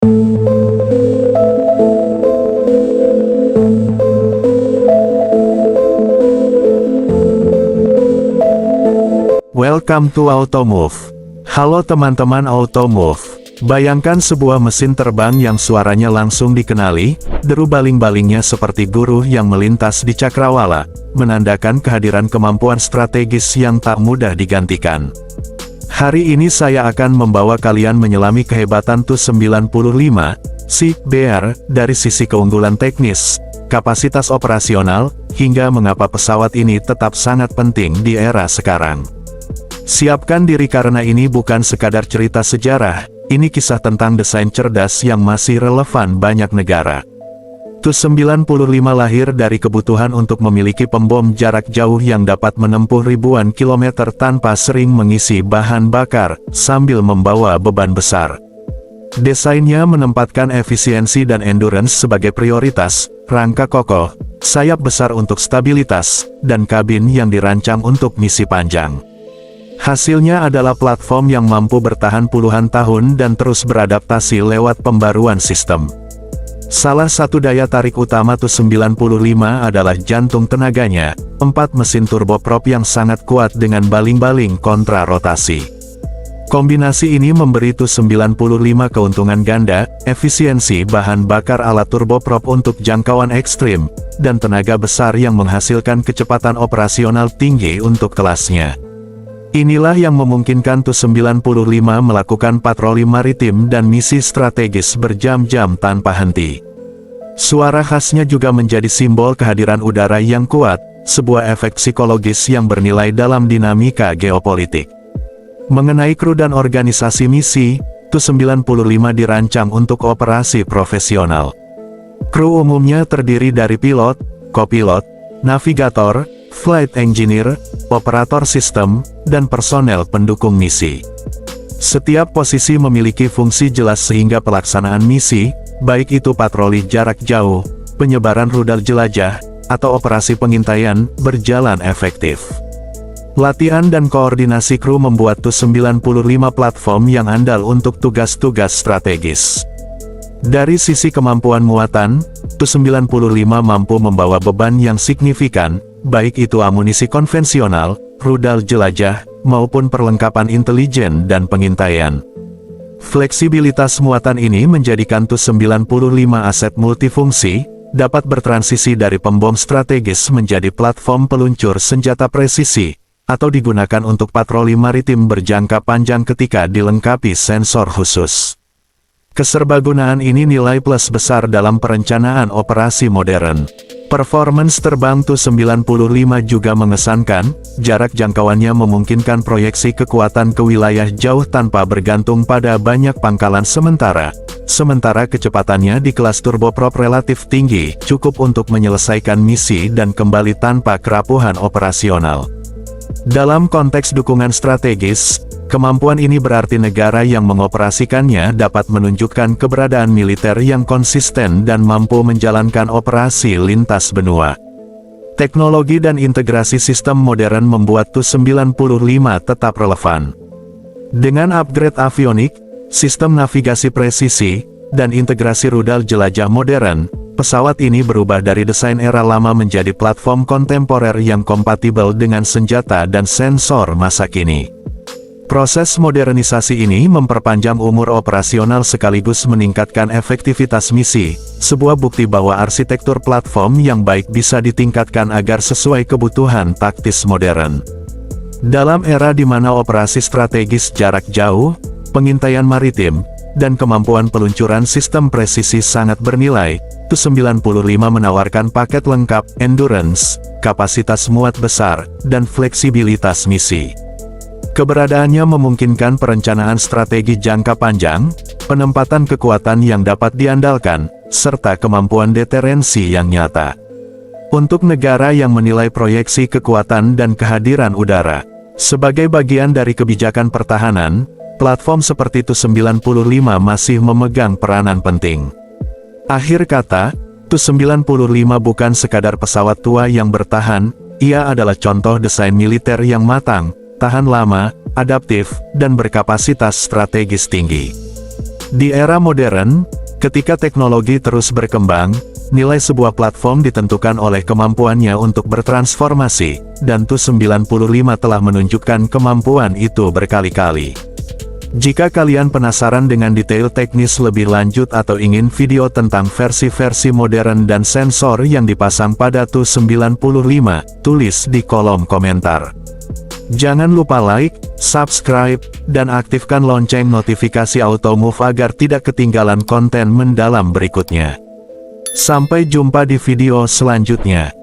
Welcome to Automove. Halo teman-teman Automove. Bayangkan sebuah mesin terbang yang suaranya langsung dikenali, deru baling-balingnya seperti guru yang melintas di cakrawala, menandakan kehadiran kemampuan strategis yang tak mudah digantikan. Hari ini saya akan membawa kalian menyelami kehebatan Tu-95 CBR dari sisi keunggulan teknis, kapasitas operasional, hingga mengapa pesawat ini tetap sangat penting di era sekarang. Siapkan diri karena ini bukan sekadar cerita sejarah, ini kisah tentang desain cerdas yang masih relevan banyak negara. Tu-95 lahir dari kebutuhan untuk memiliki pembom jarak jauh yang dapat menempuh ribuan kilometer tanpa sering mengisi bahan bakar, sambil membawa beban besar. Desainnya menempatkan efisiensi dan endurance sebagai prioritas, rangka kokoh, sayap besar untuk stabilitas, dan kabin yang dirancang untuk misi panjang. Hasilnya adalah platform yang mampu bertahan puluhan tahun dan terus beradaptasi lewat pembaruan sistem. Salah satu daya tarik utama Tu-95 adalah jantung tenaganya, 4 mesin turboprop yang sangat kuat dengan baling-baling kontra rotasi. Kombinasi ini memberi Tu-95 keuntungan ganda, efisiensi bahan bakar ala turboprop untuk jangkauan ekstrim, dan tenaga besar yang menghasilkan kecepatan operasional tinggi untuk kelasnya. Inilah yang memungkinkan Tu-95 melakukan patroli maritim dan misi strategis berjam-jam tanpa henti. Suara khasnya juga menjadi simbol kehadiran udara yang kuat, sebuah efek psikologis yang bernilai dalam dinamika geopolitik. Mengenai kru dan organisasi misi, Tu-95 dirancang untuk operasi profesional. Kru umumnya terdiri dari pilot, kopilot, navigator, flight engineer, operator sistem, dan personel pendukung misi. Setiap posisi memiliki fungsi jelas sehingga pelaksanaan misi, baik itu patroli jarak jauh, penyebaran rudal jelajah, atau operasi pengintaian, berjalan efektif. Latihan dan koordinasi kru membuat Tu-95 platform yang andal untuk tugas-tugas strategis. Dari sisi kemampuan muatan, Tu-95 mampu membawa beban yang signifikan, baik itu amunisi konvensional, rudal jelajah, maupun perlengkapan intelijen dan pengintaian. Fleksibilitas muatan ini menjadikan Tu-95 aset multifungsi, dapat bertransisi dari pembom strategis menjadi platform peluncur senjata presisi, atau digunakan untuk patroli maritim berjangka panjang ketika dilengkapi sensor khusus. Keserbagunaan ini nilai plus besar dalam perencanaan operasi modern. Performance terbang Tu-95 juga mengesankan, jarak jangkauannya memungkinkan proyeksi kekuatan ke wilayah jauh tanpa bergantung pada banyak pangkalan sementara kecepatannya di kelas turboprop relatif tinggi, cukup untuk menyelesaikan misi dan kembali tanpa kerapuhan operasional. Dalam konteks dukungan strategis, kemampuan ini berarti negara yang mengoperasikannya dapat menunjukkan keberadaan militer yang konsisten dan mampu menjalankan operasi lintas benua. Teknologi dan integrasi sistem modern membuat Tu-95 tetap relevan. Dengan upgrade avionik, sistem navigasi presisi, dan integrasi rudal jelajah modern, pesawat ini berubah dari desain era lama menjadi platform kontemporer yang kompatibel dengan senjata dan sensor masa kini. Proses modernisasi ini memperpanjang umur operasional sekaligus meningkatkan efektivitas misi, sebuah bukti bahwa arsitektur platform yang baik bisa ditingkatkan agar sesuai kebutuhan taktis modern. Dalam era di mana operasi strategis jarak jauh, pengintaian maritim, dan kemampuan peluncuran sistem presisi sangat bernilai, Tu-95 menawarkan paket lengkap, endurance, kapasitas muat besar, dan fleksibilitas misi. Keberadaannya memungkinkan perencanaan strategi jangka panjang, penempatan kekuatan yang dapat diandalkan, serta kemampuan deterensi yang nyata. Untuk negara yang menilai proyeksi kekuatan dan kehadiran udara sebagai bagian dari kebijakan pertahanan, platform seperti Tu-95 masih memegang peranan penting. Akhir kata, Tu-95 bukan sekadar pesawat tua yang bertahan, ia adalah contoh desain militer yang matang, tahan lama, adaptif, dan berkapasitas strategis tinggi. Di era modern, ketika teknologi terus berkembang, nilai sebuah platform ditentukan oleh kemampuannya untuk bertransformasi, dan Tu-95 telah menunjukkan kemampuan itu berkali-kali. Jika kalian penasaran dengan detail teknis lebih lanjut atau ingin video tentang versi-versi modern dan sensor yang dipasang pada Tu-95, tulis di kolom komentar. Jangan lupa like, subscribe, dan aktifkan lonceng notifikasi Automove agar tidak ketinggalan konten mendalam berikutnya. Sampai jumpa di video selanjutnya.